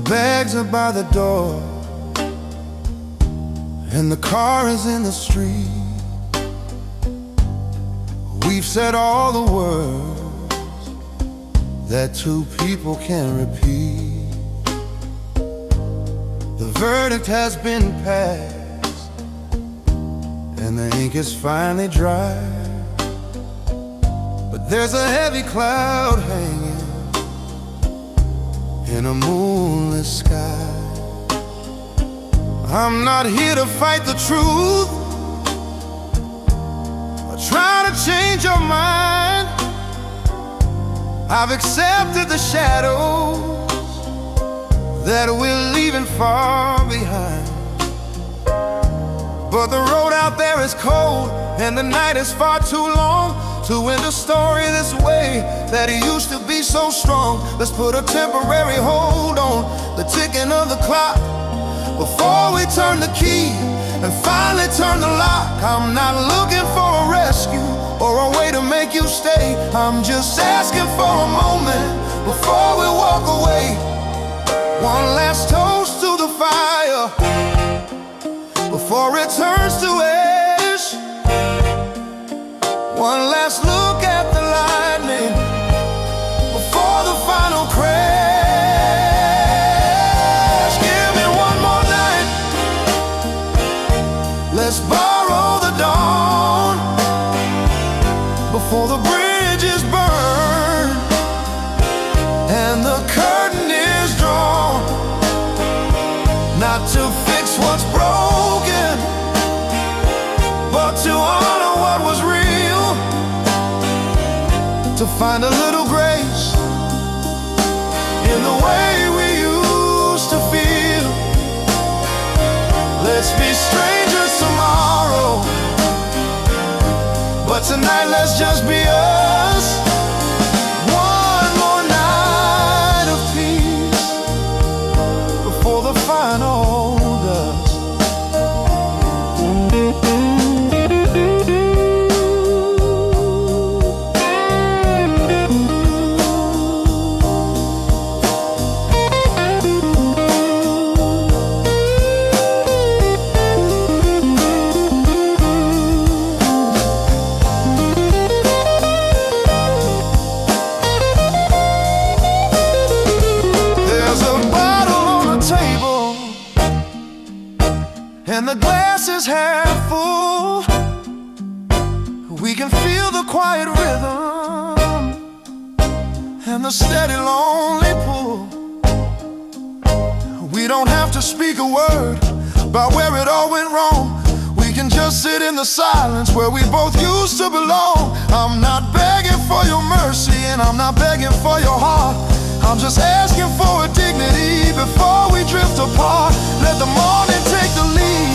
bags are by the door, and the car is in the street. We've said all the words that two people can repeat. The verdict has been passed, and the ink is finally dry. But there's a heavy cloud hanging in a moonless sky. I'm not here to fight the truth or try to change your mind. I've accepted the shadows that we're leaving far behind. But the road out there is cold, and the night is far too long to end a story this way that it used to be so strong. Let's put a temporary hold on the ticking of the clock before we turn the key and finally turn the lock. I'm not looking for a rescue or a way to make you stay. I'm just asking for a moment before we walk away. One last toast to the fire before it turns to ash. One last look at the lightning before the final crash. Give me one more night. Let's borrow the dawn before the bridge is burned and the curtain is drawn. Not to fix what's broken, but to honor what was real. To find a little grace in the way we used to feel. Let's be strangers tomorrow, but tonight let's just be us. One more night of peace before the final dust. And the glass is half full. We can feel the quiet rhythm and the steady lonely pull. We don't have to speak a word about where it all went wrong. We can just sit in the silence where we both used to belong. I'm not begging for your mercy, and I'm not begging for your heart. I'm just asking for a dignity before we drift apart. Let the morning take the lead,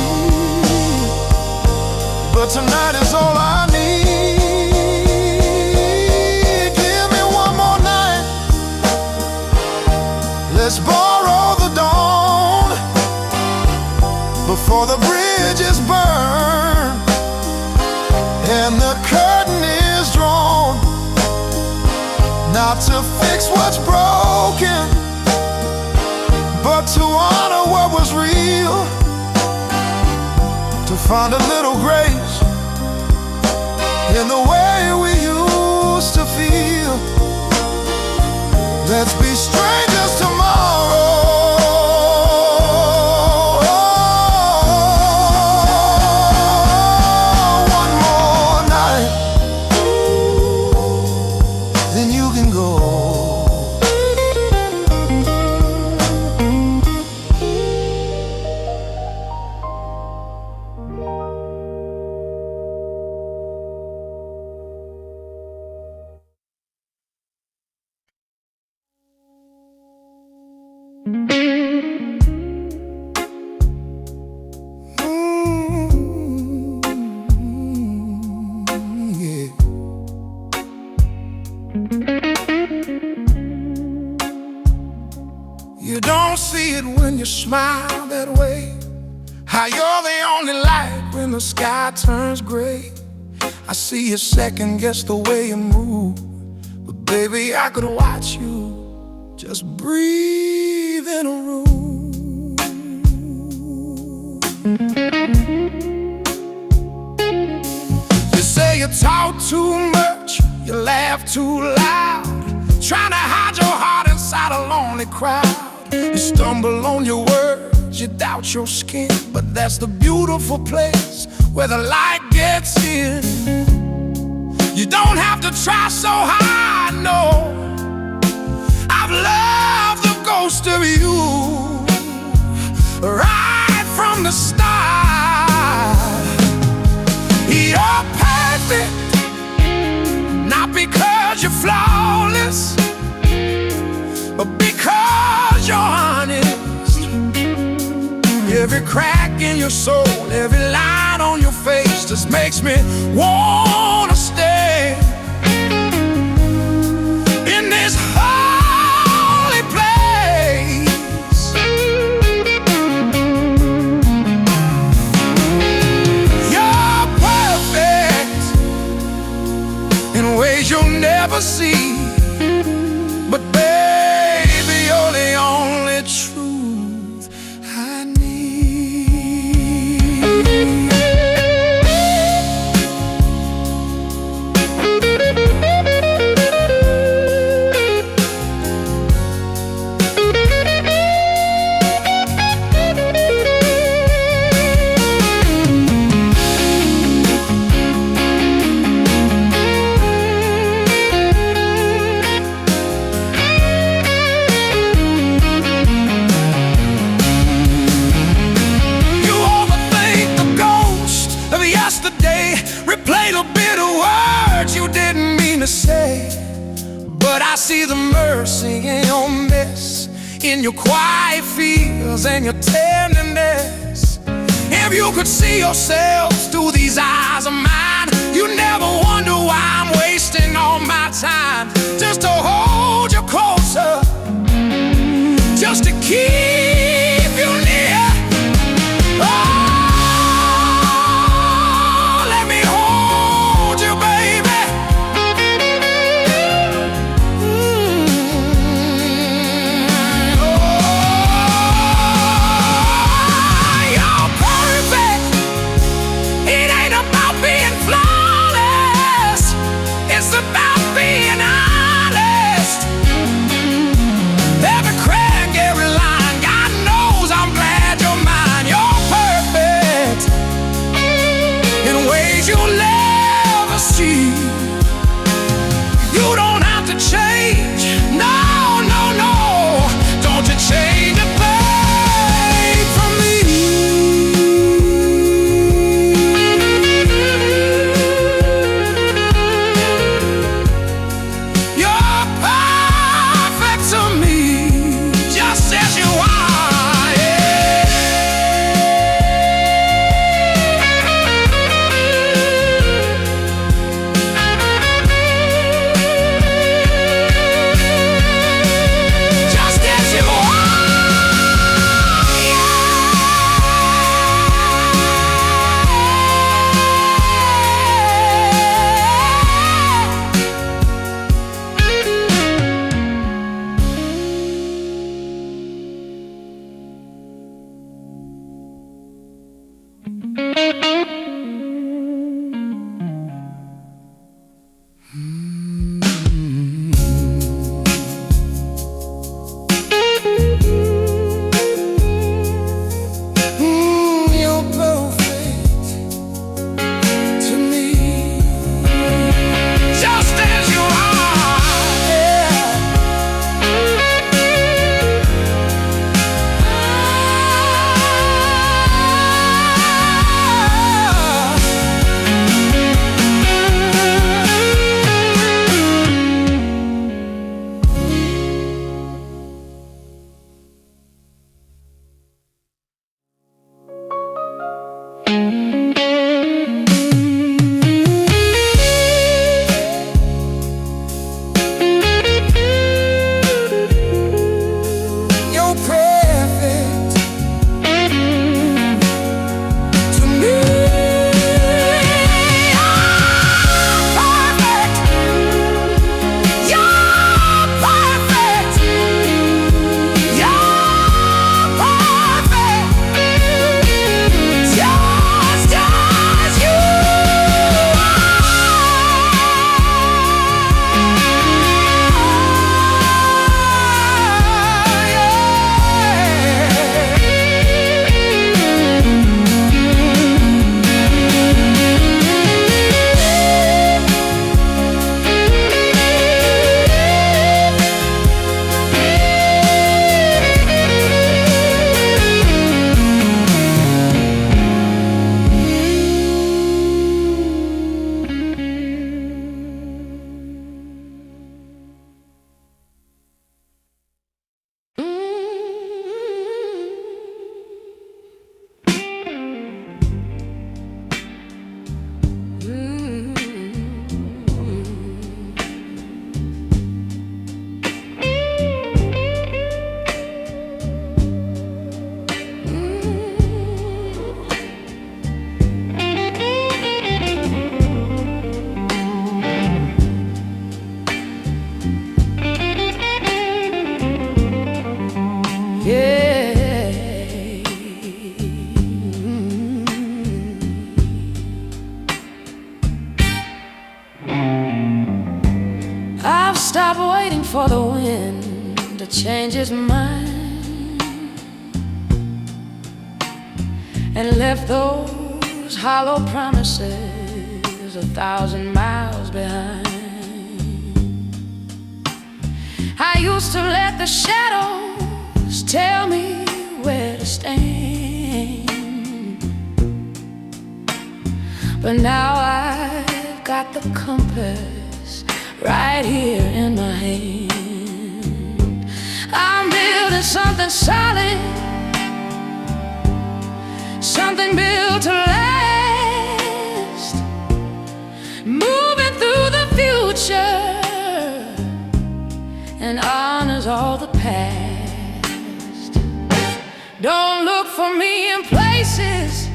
but tonight is all I need. Give me one more night. Let's borrow the dawn before the bridge is burned and the curtain is drawn. Not to fix what's broken, but to honor what was real. To find a little grace in the way we used to feel. Let's be strangers tomorrow. One more night, then you can go. You don't see it when you smile that way, how you're the only light when the sky turns gray. I see you second guess the way you move, but baby, I could watch you just breathe in a room. You say you talk too much, you laugh too loud, trying to hide your heart inside a lonely crowd. You stumble on your words, you doubt your skin, but that's the beautiful place where the light gets in. You don't have to try so hard, no. I've loved the ghost of you right from the start. You're perfect, not because you're flawless, but because you're honest. Every crack in your soul, every line on your face just makes me wanna stay in this holy place. You're perfect in ways you'll never see, but baby, you're the only truth I need. Replay the bitter words you didn't mean to say, but I see the mercy in your mess, in your quiet fears and your tenderness. If you could see yourself through these eyes of mine, you'd never wonder why I'm wasting all my time just to hold you closer, just to keep you near. Oh, it's about being honest. hoping to change his mind, and left those hollow promises 1,000 miles behind. I used to let the shadows tell me where to stand, but now I've got the compass right here in my hand. I'm building something solid, something built to last, moving through the future and honors all the past. Don't look for me in places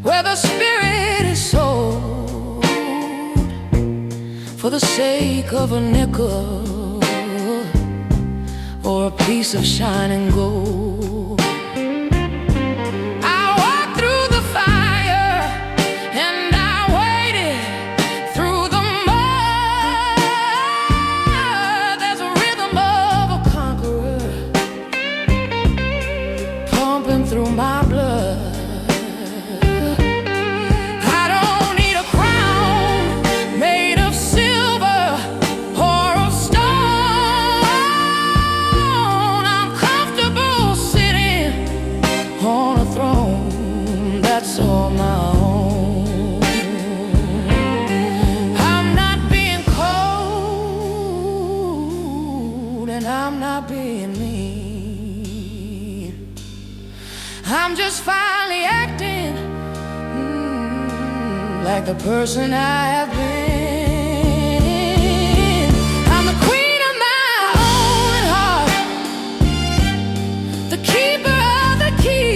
where the spirit is sold for the sake of a nickel or a piece of shining gold. I walked through the fire and I waited through the mud. There's a rhythm of a conqueror pumping through my blood. That's all my own. I'm not being cold and I'm not being mean. I'm just finally acting like the person I have been. I'm the queen of my own heart, the keeper of the keys.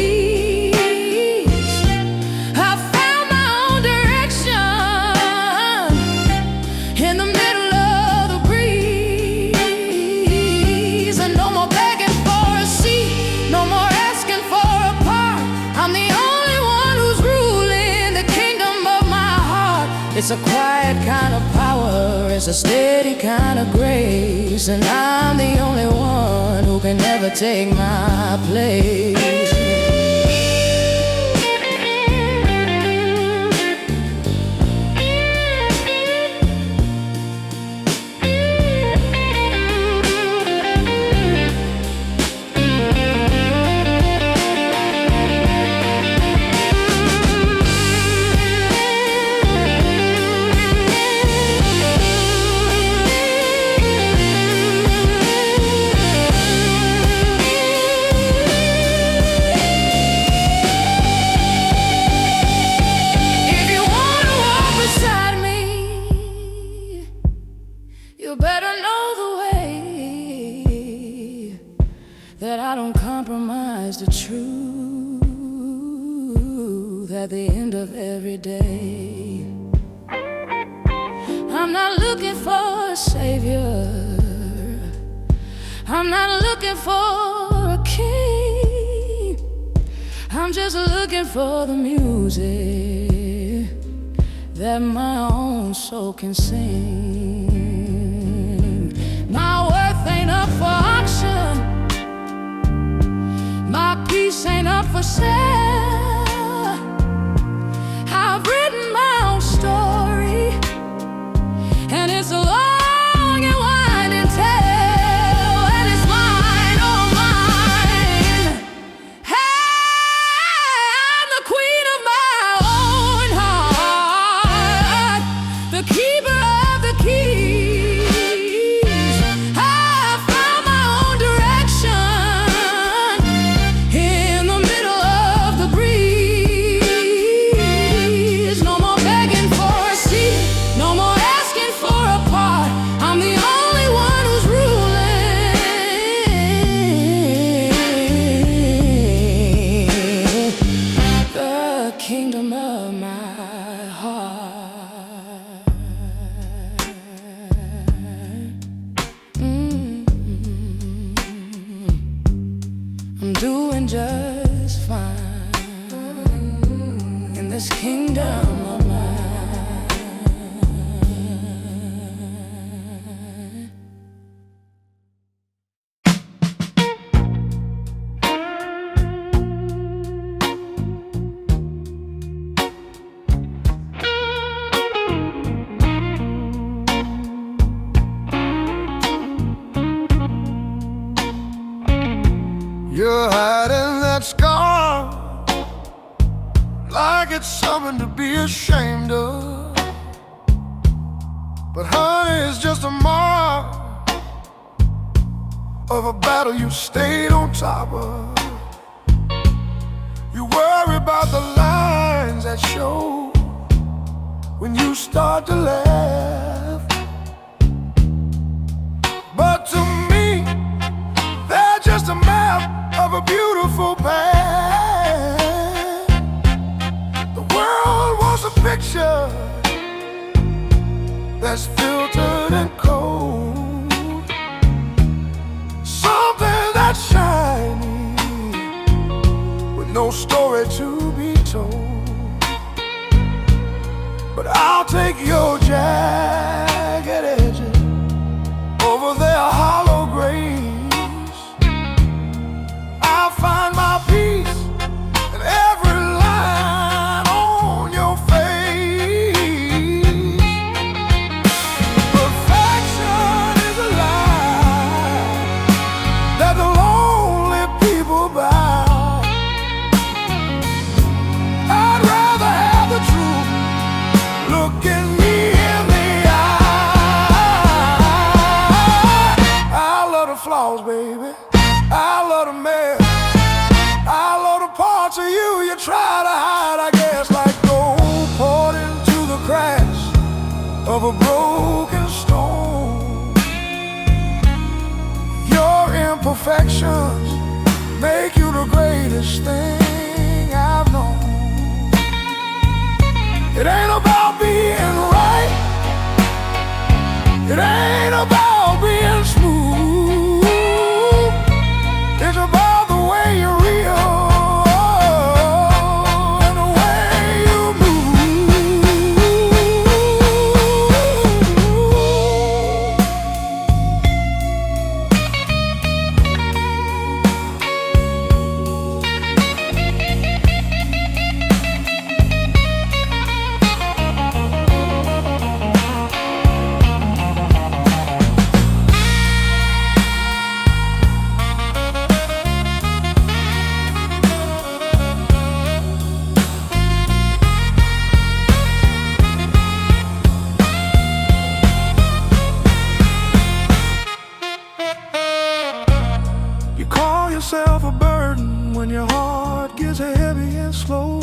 It's a quiet kind of power, it's a steady kind of grace, and I'm the only one who can never take my place. You better know the way that I don't compromise the truth at the end of every day. I'm not looking for a savior, I'm not looking for a king, I'm just looking for the music that my own soul can sing. My worth ain't up for auction, my peace ain't up for sale. I've written my own story, and it's a long and winding tale, and it's mine, oh mine. Hey, I'm the queen of my own heart, the keeper of the keys. Kingdom of my heart. I'm doing just fine in this kingdom of mine. You're hiding that scar like it's something to be ashamed of. But honey, it's just a mark of a battle you stayed on top of. You worry about the lines that show when you start to laugh. But to me, they're just a map of a beautiful path. The world wants a picture that's filtered and cold, something that's shiny with no story to be told. But I'll take your jagged edges over their hollow graves. I'll find my peace in every line on your face. Perfection is a lie that the lonely people buy. I'd rather have the truth looking me in the eye. I love the flaws, baby. I love the mess. I love the parts of you you try to hide, I guess, like gold poured into the cracks of a broken stone. Your imperfections make you the greatest thing I've known. It ain't about being right. It ain't about being smooth. It's about the way you real and the way you yourself a burden when your heart gets heavy and slow.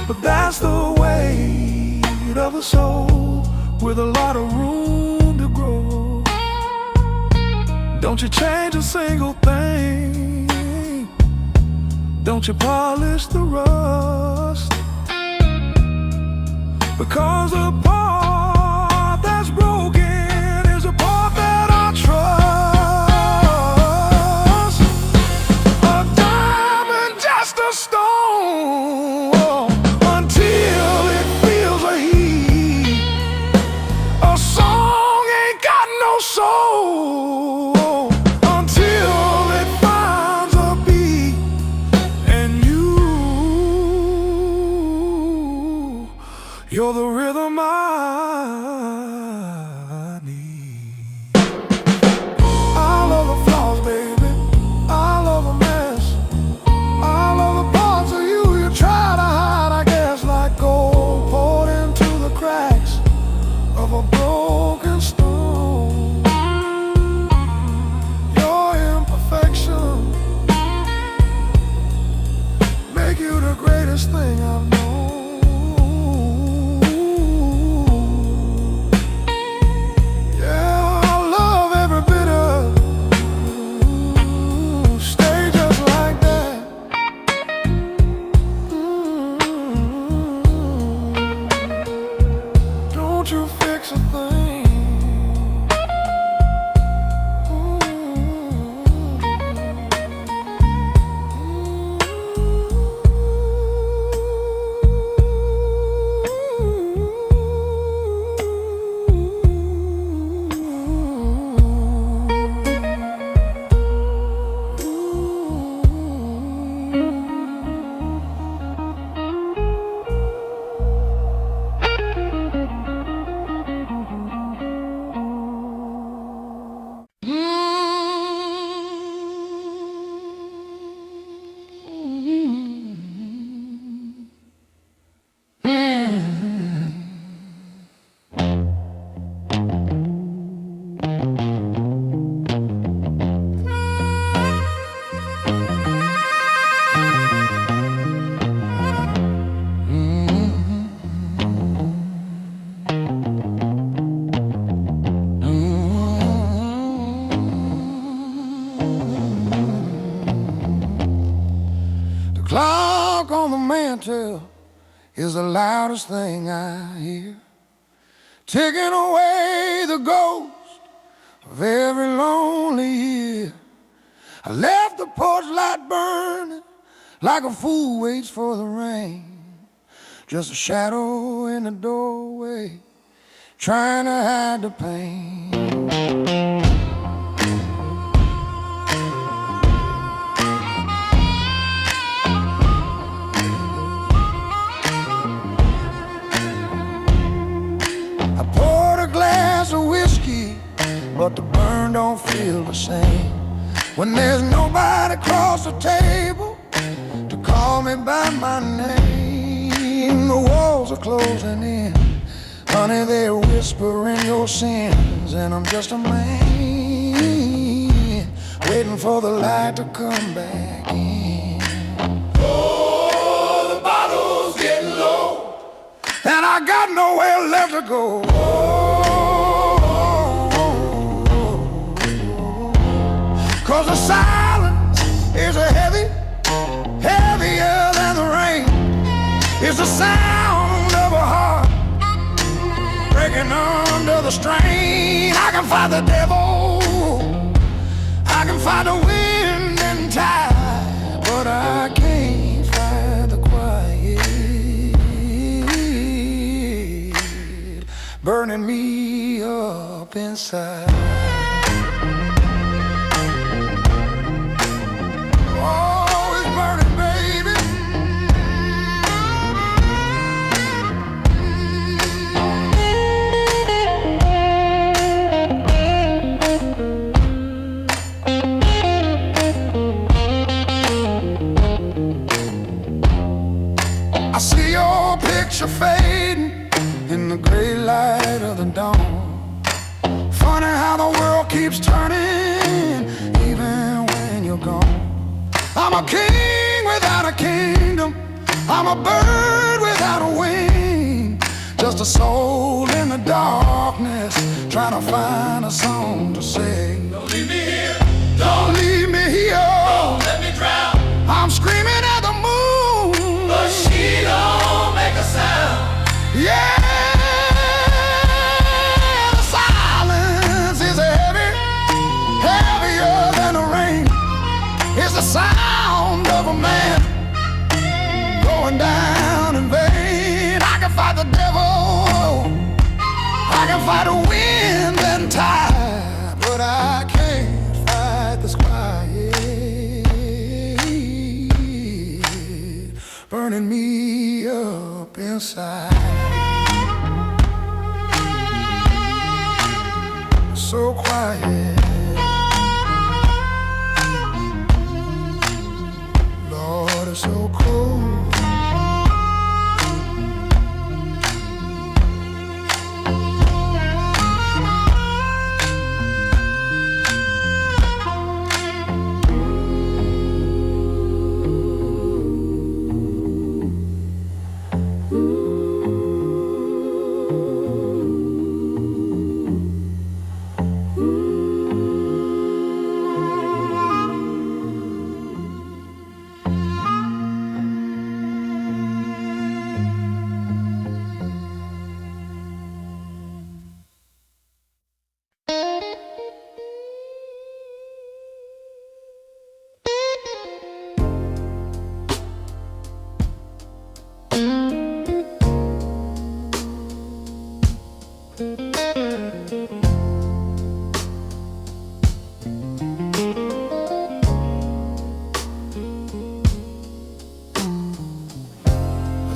But that's the weight of a soul with a lot of room to grow. Don't you change a single thing. Don't you polish the rust. Because the part that's broken is a part that I trust. Stone until it feels a heat. A song ain't got no soul until it finds a beat. And you're the rhythm I can't tell is the loudest thing I hear, taking away the ghost of every lonely year. I left the porch light burning like a fool waits for the rain, just a shadow in the doorway trying to hide the pain. I poured a glass of whiskey, but the burn don't feel the same when there's nobody across the table to call me by my name. The walls are closing in, honey, they're whispering your sins, and I'm just a man waiting for the light to come back in. Oh, the bottle's getting low, and I got nowhere left to go. Cause the silence is a heavier than the rain. It's the sound of a heart breaking under the strain. I can fight the devil, I can fight the wind and tide, but I can't fight the quiet burning me up inside. I see your picture fading in the gray light of the dawn. Funny how the world keeps turning even when you're gone. I'm a king without a kingdom, I'm a bird without a wing, just a soul in the darkness trying to find a song to sing. Don't leave me here, don't leave me here, don't let me drown. I'm screaming at the moon, but she don't make a sound. Yeah, the silence is heavier than the rain. It's the sound of a man going down in vain. I can fight the devil, I can fight the wind and tide, but I can't fight this quiet burning me up inside. So quiet, Lord, it's so cold.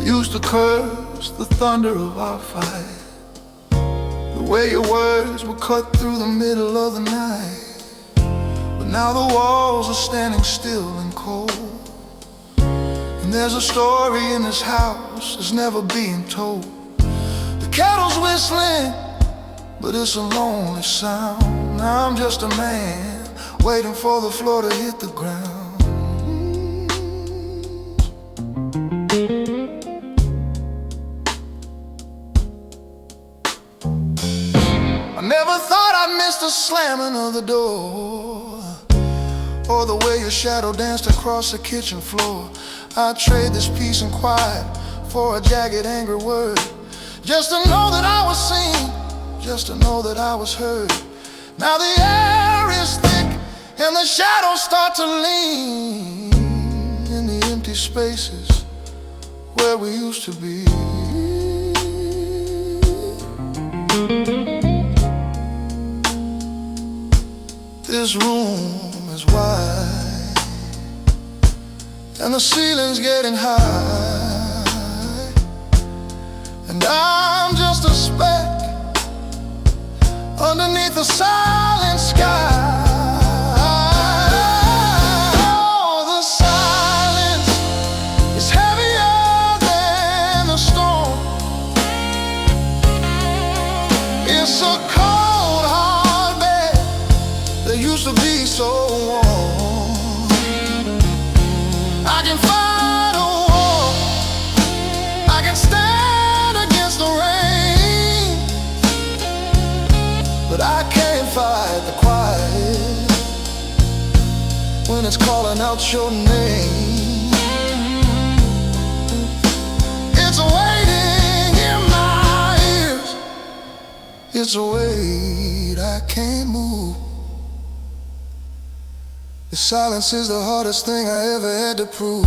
Used to curse the thunder of our fight, the way your words would cut through the middle of the night. But now the walls are standing still and cold, and there's a story in this house that's never being told. The kettle's whistling, but it's a lonely sound. I'm just a man waiting for the floor to hit the ground. I never thought I'd miss the slamming of the door, or the way your shadow danced across the kitchen floor. I'd trade this peace and quiet for a jagged, angry word, just to know that I was seen, just to know that I was heard. Now the air is thick and the shadows start to lean in the empty spaces where we used to be. This room is wide and the ceiling's getting high, and I'm just a speck underneath the silent sky. Oh, the silence is heavier than the storm. It's a cold, hard bed that used to be so warm. I can fight a war, I can stand against the rain, but I can't fight the quiet when it's calling out your name. It's waiting in my ears, it's a weight I can't move. The silence is the hardest thing I ever had to prove.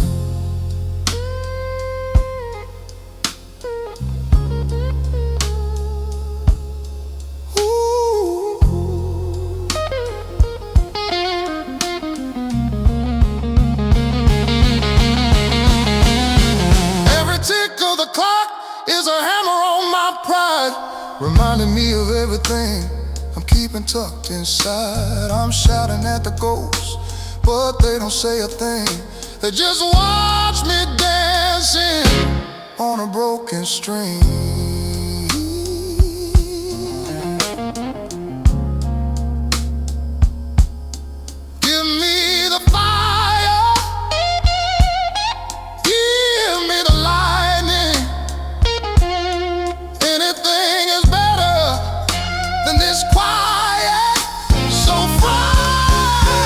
Every tick of the clock is a hammer on my pride, reminding me of everything I'm keeping tucked inside. I'm shouting at the ghosts, but they don't say a thing. They just watch me dancing on a broken string. Give me the fire, give me the lightning. Anything is better than this quiet, so frightening.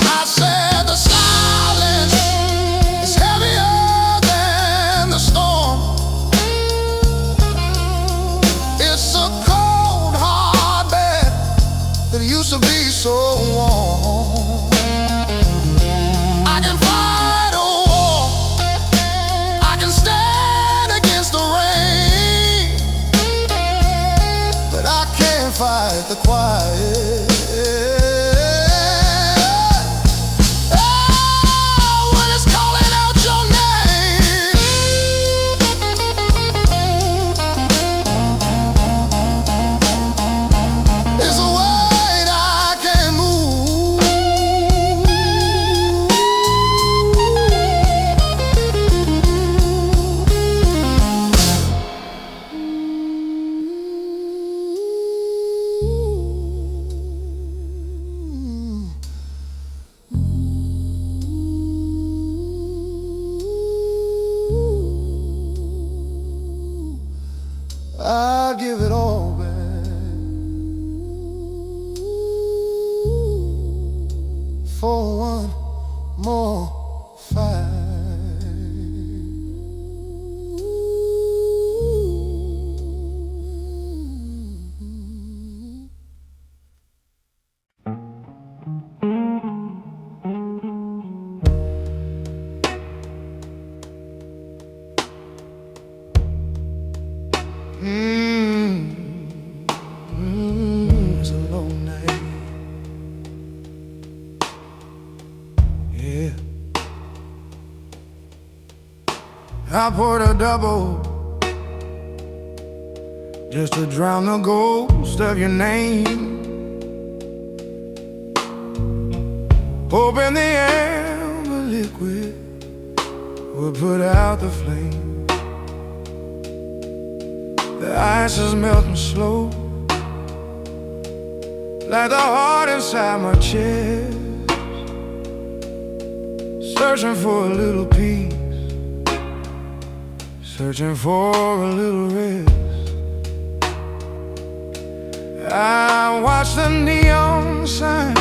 I said the silence is heavier than the storm. It's a cold, hard bed that used to be so warm. I can fight a war, I can stand against the rain, but I can't fight the quiet. Oh, when it's calling out your name. It's a weight I can't move. I'll give it all back for one more fight. It's a long night. Yeah. I poured a double just to drown the ghost of your name. Hoping the amber liquid will put out the flame. The ice is melting slow, like the heart inside my chest, searching for a little peace, searching for a little rest. I watch the neon sign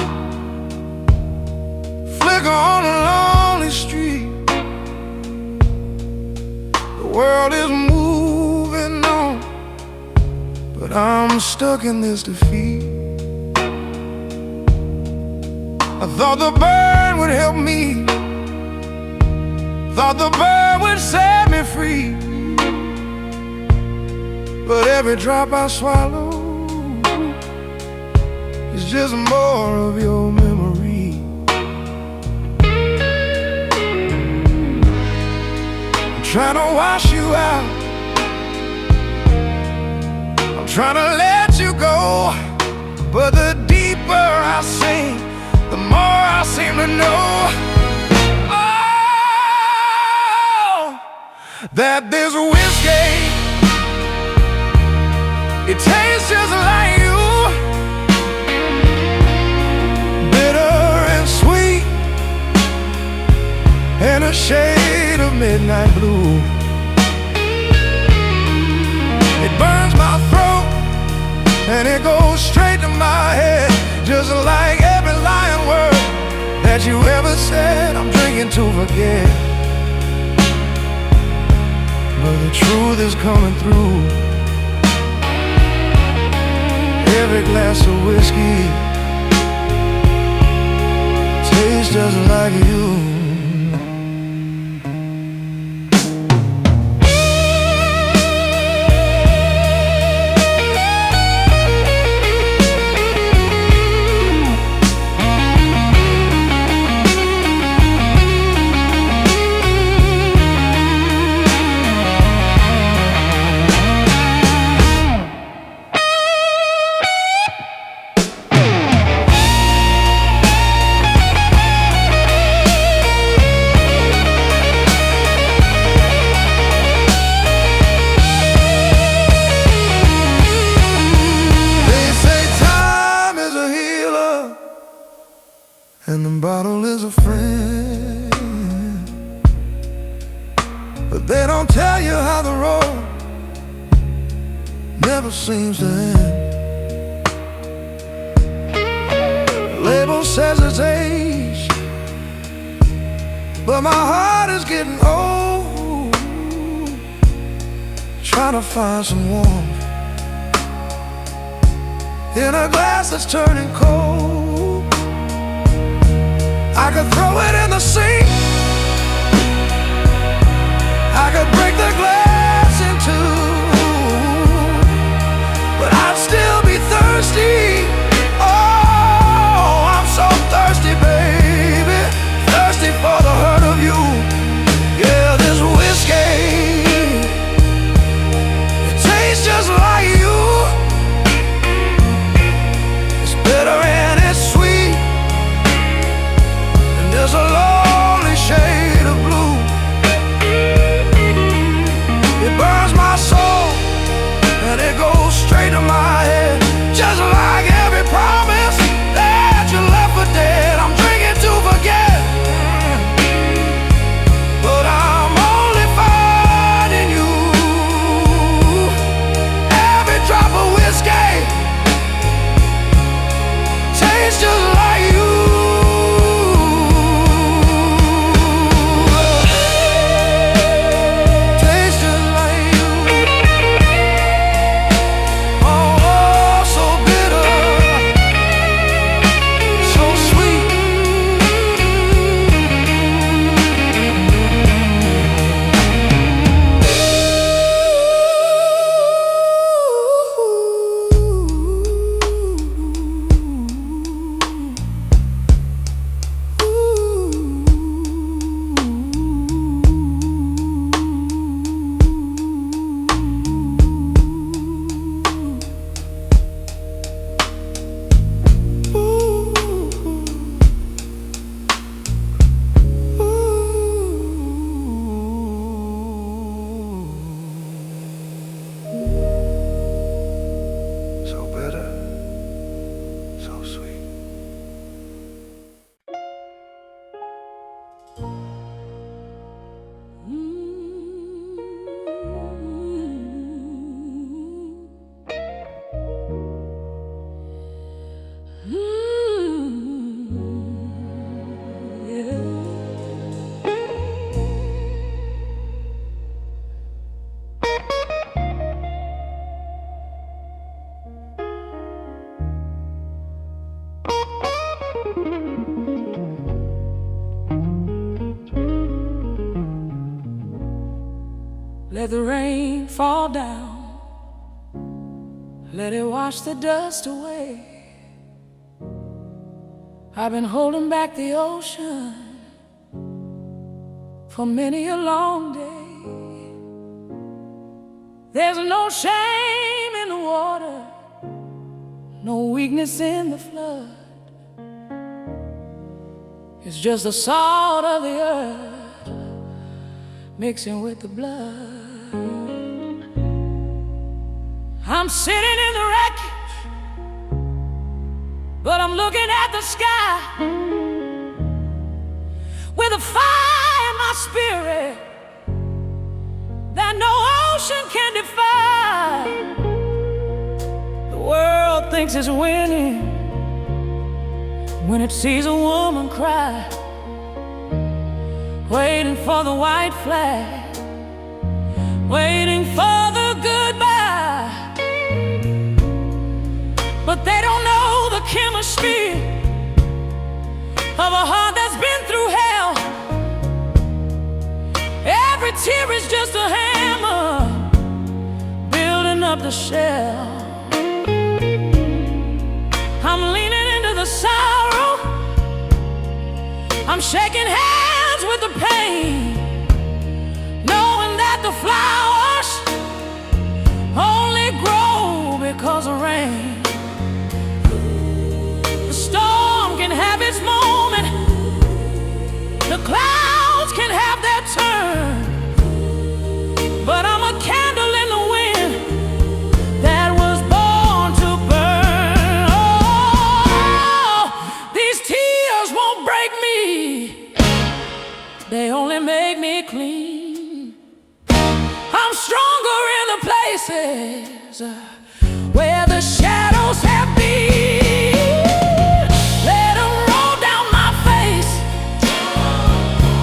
on a lonely street. The world is moving on, but I'm stuck in this defeat. I thought the bird would help me, thought the bird would set me free, but every drop I swallow is just more of your memory. I'm trying to wash you out, I'm trying to let you go, but the deeper I sink, the more I seem to know. Oh, that this whiskey, it tastes just like you, bitter and sweet, and a shade of midnight blue. It burns my throat and it goes straight to my head, just like every lying word that you ever said. I'm drinking to forget, but the truth is coming through. Every glass of whiskey tastes just like you. And the bottle is a friend, but they don't tell you how the road never seems to end. The label says it's age, but my heart is getting old, trying to find some warmth in a glass that's turning cold. I could throw it in the sink, I could break the glass in two, but I'd still be thirsty. Oh, I'm so thirsty, baby, thirsty for the hurt of you. Yeah, this whiskey, it tastes just like you. It's bitter and it's sweet, there's a lonely shade of blue. It burns my soul and it goes straight to my head, just like every promise that you left for dead. I'm drinking to forget, but I'm only finding you. Every drop of whiskey tastes just like you. Let the rain fall down, let it wash the dust away. I've been holding back the ocean for many a long day. There's no shame in the water, no weakness in the flood. It's just the salt of the earth mixing with the blood. I'm sitting in the wreckage, but I'm looking at the sky with a fire in my spirit that no ocean can defy. The world thinks it's winning when it sees a woman cry, waiting for the white flag, waiting for the goodbye. But they don't know the chemistry of a heart that's been through hell. Every tear is just a hammer building up the shell. I'm leaning into the sorrow, I'm shaking hands with the pain, knowing that the flowers only grow because of rain. The storm can have its moment, the clouds can have their turn, but I'm a candle in the wind that was born to burn. Oh, these tears won't break me, they only make me clean. I'm stronger in the places where the shadows have been. Let them roll down my face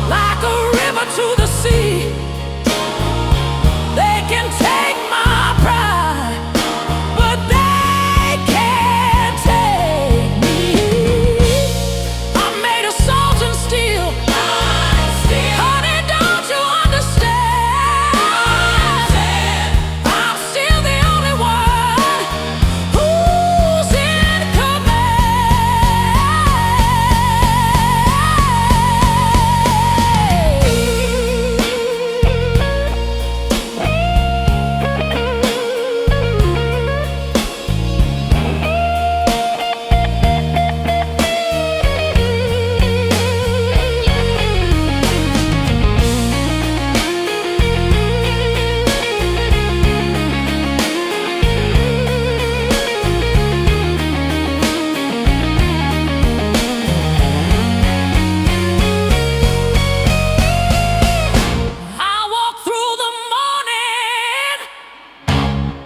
like a river to the sea. They can take my pride, but they can't take me. I'm made of salt and steel. Honey, don't you understand? I'm still the only one who's in I walk through the morning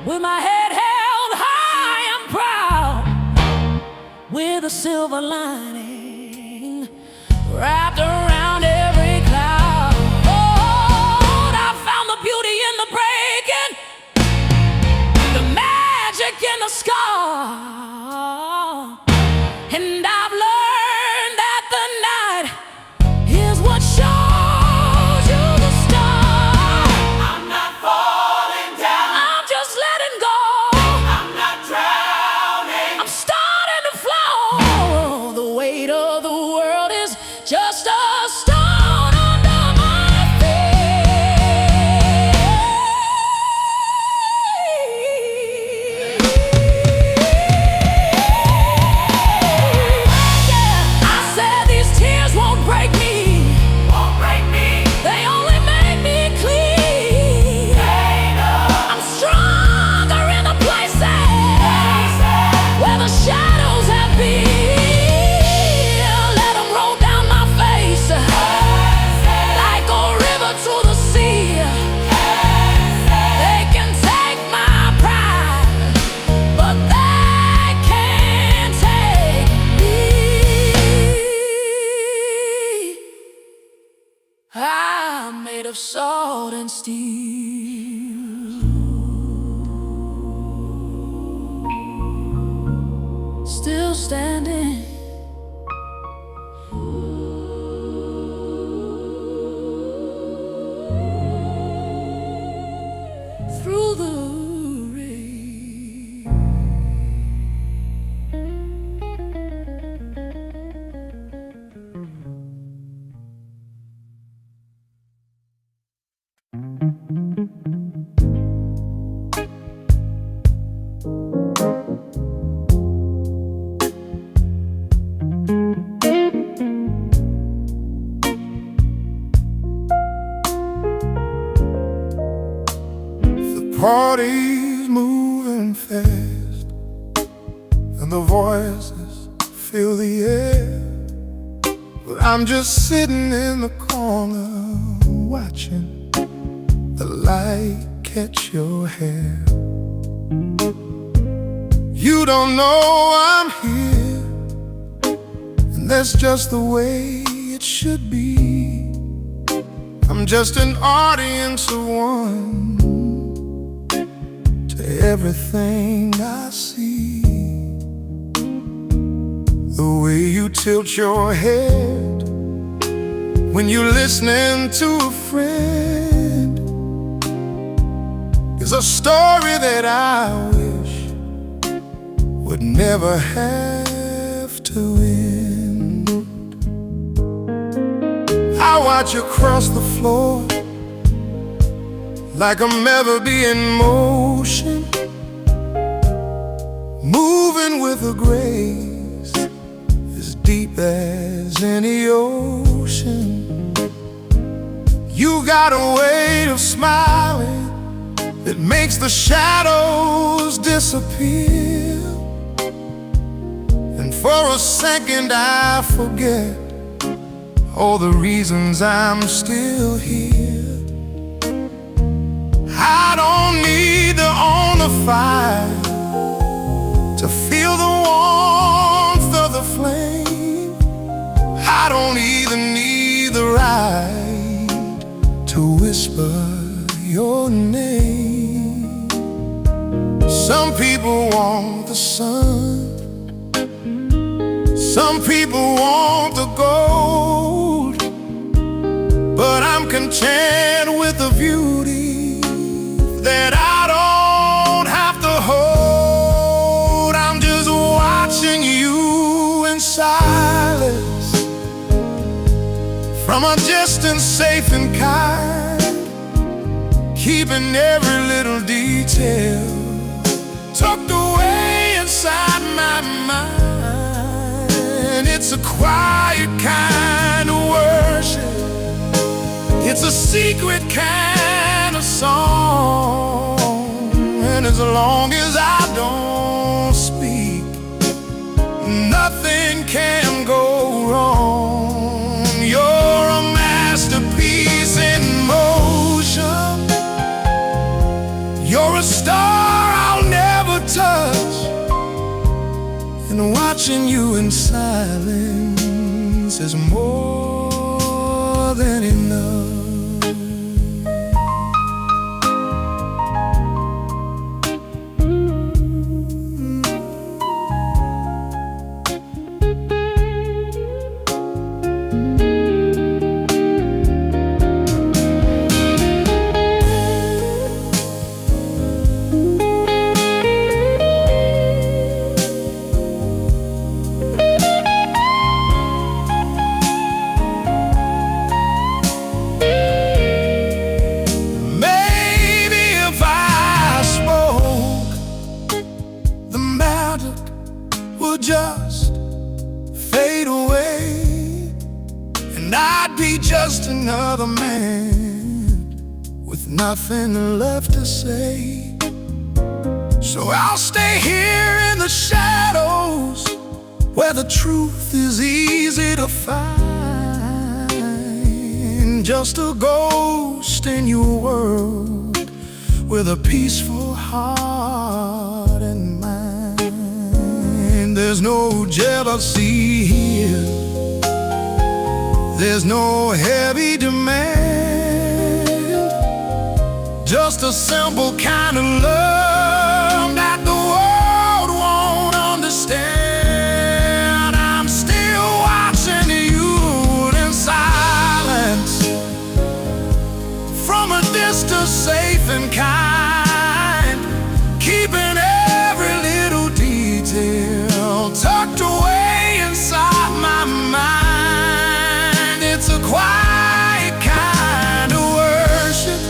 with my head held high and proud, with a silver lining wrapped around every cloud. Oh, I found the beauty in the breaking, the magic in the scar, and I've learned that the night is what shows you the star. I'm not falling down. I'm just letting go. I'm not drowning. I'm starting to flow. The weight of the world is just a stone under my feet. Yeah, I said these tears won't break me. Won't break me. They only make me clean. I'm stronger in the places where the shadows have been. Let them roll down my face like a river to the sea. They can take my pride, but they can't take me. I'm made of salt and steel, still standing voices fill the air, but I'm just sitting in the corner watching the light catch your hair. You don't know I'm here, and that's just the way it should be. I'm just an audience of one to everything I see. The way you tilt your head when you're listening to a friend is a story that I wish would never have to end. I watch you cross the floor like a melody in motion, moving with a grace as deep as any ocean. You got a way of smiling that makes the shadows disappear, and for a second I forget all the reasons I'm still here. I don't need to own the fire to feel the warmth of the flame. I don't even need the right to whisper your name. Some people want the sun, some people want the gold, but I'm content with the beauty that I don't have to hold. I'm just watching you in silence from a distance, safe and kind, keeping every little detail tucked away inside my mind. It's a quiet kind of worship, it's a secret kind of song, and as long as I don't speak, nothing can go wrong. You're a masterpiece in motion, you're a star I'll never touch, and watching you in silence is more than enough. Just fade away, and I'd be just another man with nothing left to say. So I'll stay here in the shadows where the truth is easy to find, just a ghost in your world with a peaceful heart and mind. There's no jealousy here, there's no heavy demand, just a simple kind of love that the world won't understand. I'm still watching you in silence from a distance, safe and kind, keeping every little detail tucked away inside my mind. It's a quiet kind of worship,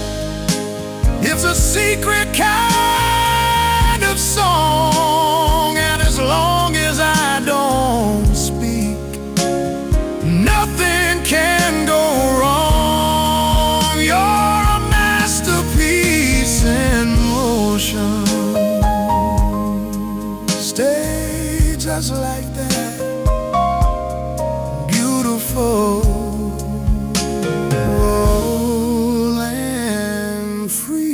it's a secret kind of song, and as long as I don't speak, nothing can go wrong. You're a masterpiece like that. Beautiful, whole and free.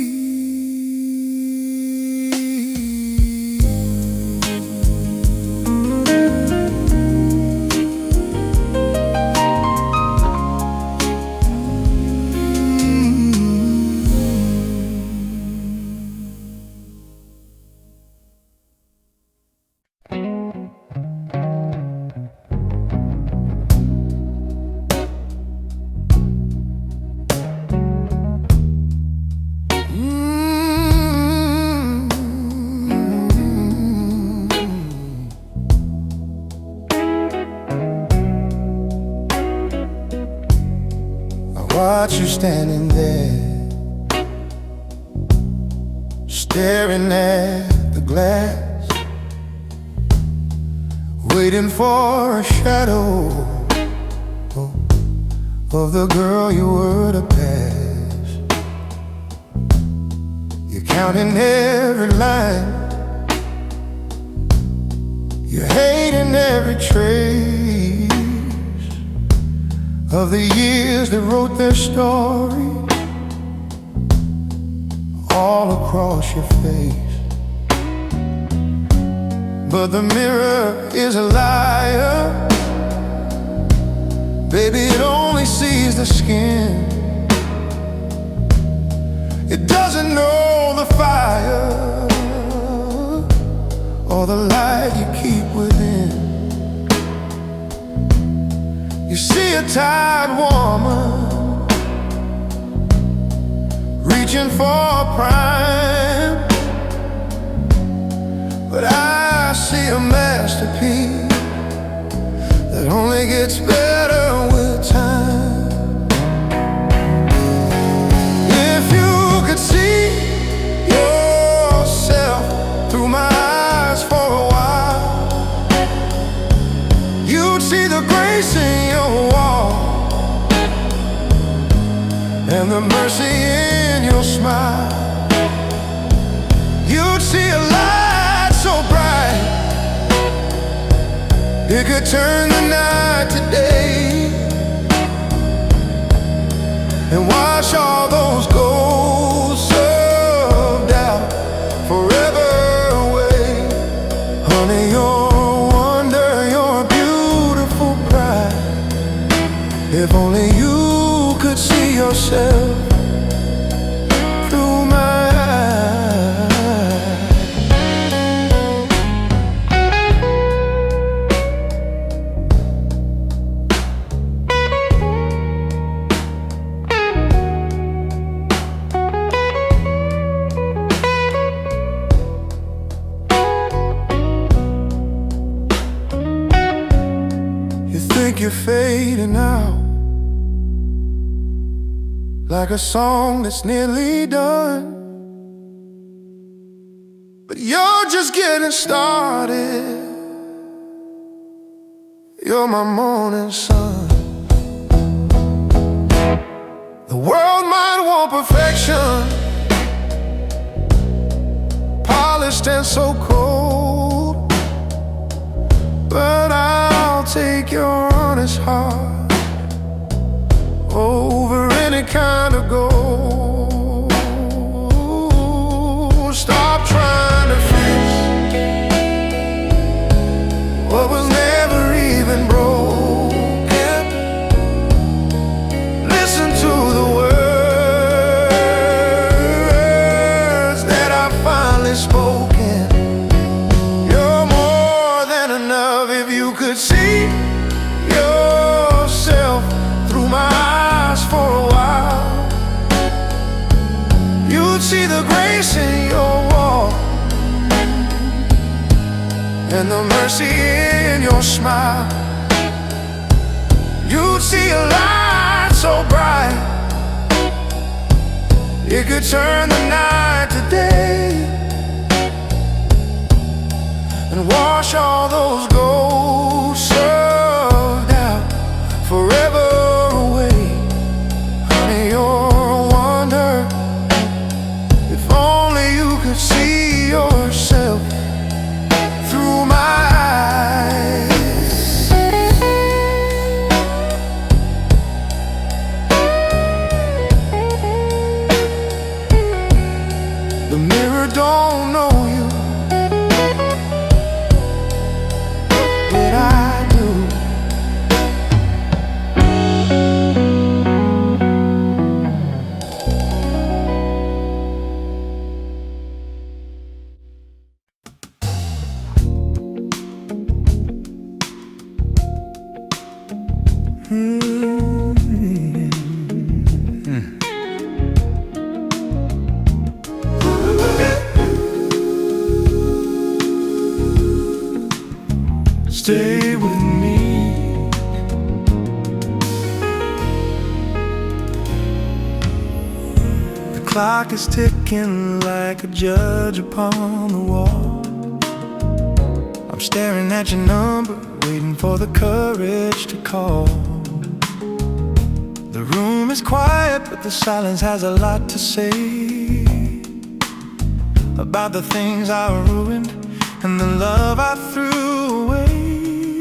Watch you standing there, staring at the glass, waiting for a shadow of the girl you were to pass. You're counting every line, you're hating every trace of the years that wrote their story all across your face. But the mirror is a liar, baby, it only sees the skin. It doesn't know the fire or the light you keep within. You see a tired woman reaching for a prime, but I see a masterpiece that only gets better with time. If you could see yourself through my eyes for a while, you'd see the grace in your walk and the mercy in your smile. You'd see a light so bright it could turn the night to day and wash all those ghosts of doubt forever away. Honey, your wonder, your beautiful pride. If only you could see yourself through my eyes. You think you're fading out, like a song that's nearly done, but you're just getting started. You're my morning sun. The world might want perfection, polished and so cold, but I'll take your honest heart over any kind of gold. Stop trying to fix what was never even broken. Listen to the words that I finally spoken. You're more than enough. If you could see yourself through my eyes for a while, you'd see the grace in your walk and the mercy in your smile. You'd see a light so bright it could turn the night to day and wash all those ghosts of doubt forever away. Honey, you're a wonder. If only you could see yourself through my eyes. Stay with me. The clock is ticking like a judge upon the wall. I'm staring at your number, waiting for the courage to call. The room is quiet, but the silence has a lot to say about the things I ruined and the love I threw away.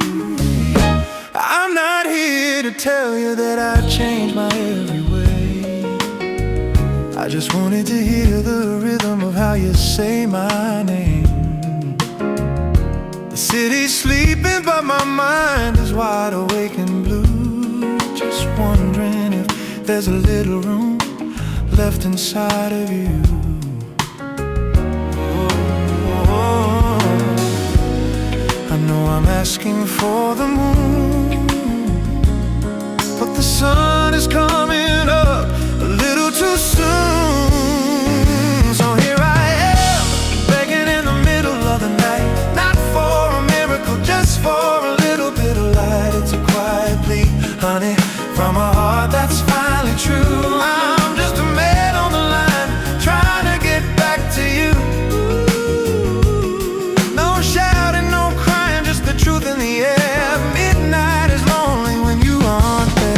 I'm not here to tell you that I changed my every way. I just wanted to hear the rhythm of how you say my name. The city's sleeping, but my mind is wide awake and blue, just wondering if there's a little room left inside of you. I know I'm asking for the moon, but the sun is coming up a little too soon. So here I am, begging in the middle of the night, not for a miracle, just for a little bit of light. It's a quiet plea, honey, from a heart that's finally true. I'm just a man on the line, trying to get back to you. No shouting, no crying, just the truth in the air. Midnight is lonely when you aren't there.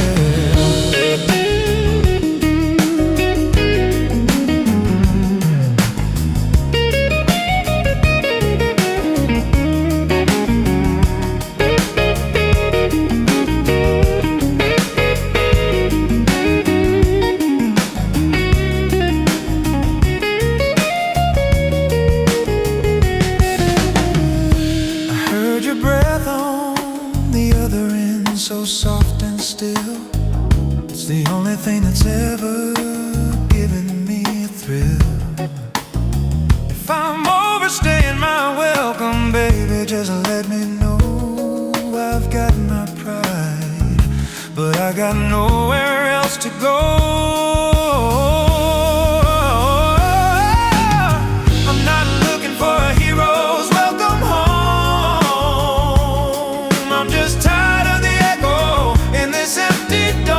I heard your breath on the other end, so soft and still. It's the only thing that's ever given me a thrill. If I'm overstaying my welcome, baby, just let me know. I've got my pride, but I got nowhere else to go. I'm not looking for a hero's welcome home. I'm just tired of the echo in this empty dome.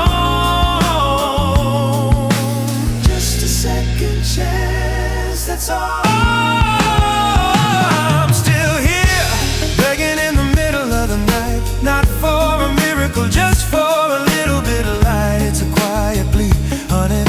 Just a second chance, that's all. I'm still here, begging in the middle of the night, not for a miracle, just for a little bit of light. It's a quiet plea, honey,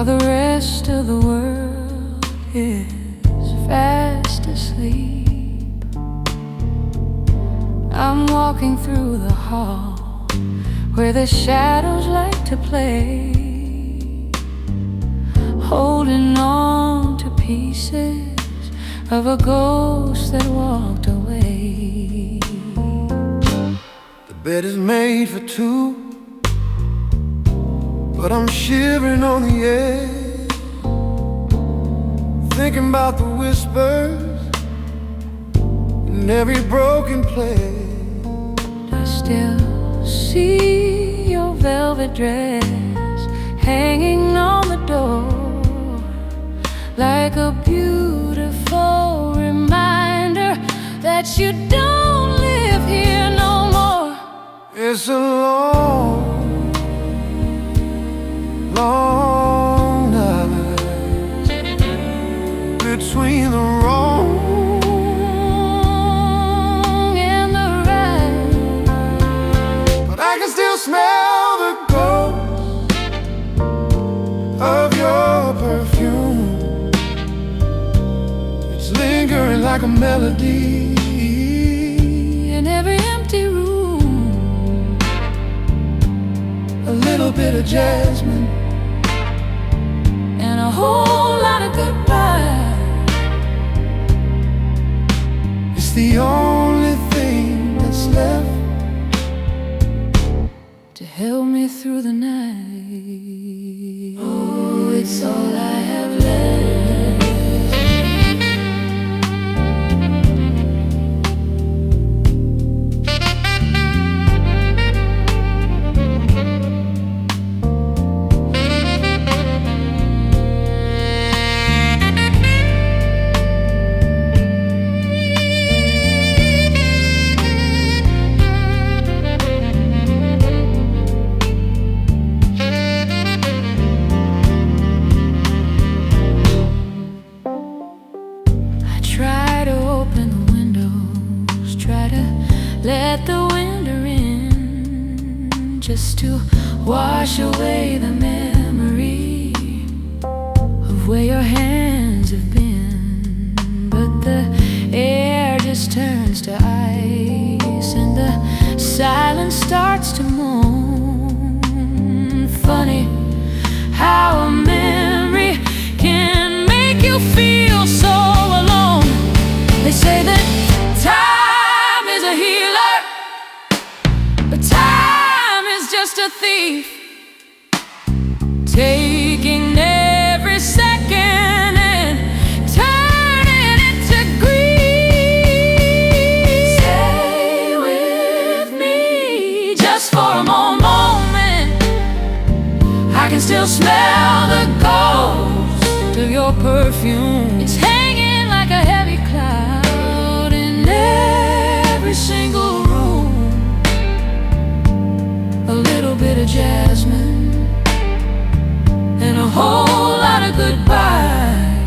the rest of the world is fast asleep. I'm walking through the hall where the shadows like to play, holding on to pieces of a ghost that walked away. The bed is made for two, but I'm shivering on the edge, thinking about the whispers in every broken place. I still see your velvet dress hanging on the door, like a beautiful reminder that you don't live here no more. It's a long, long night between the wrong and the right, but I can still smell the ghost of your perfume. It's lingering like a melody in every empty room. a little bit of jasmine And a whole lot of goodbye. It's the only thing that's left to help me through the night. Oh, it's all I have left. Try to open the windows, try to let the winter in, just to wash away the memory of where your hands have been. But the air just turns to ice and the silence starts to moan. Funny how a memory can make you feel so alone. They say that time is a healer, but time is just a thief, taking every second and turning it to grief. Stay with me just for a moment. I can still smell the ghost of your perfume. It's hanging like a heavy cloud in every single room. A little bit of jasmine and a whole lot of goodbye.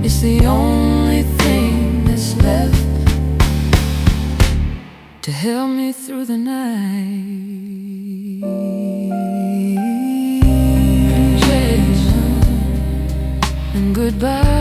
It's the only thing that's left to help me through the night. Jason, and goodbye.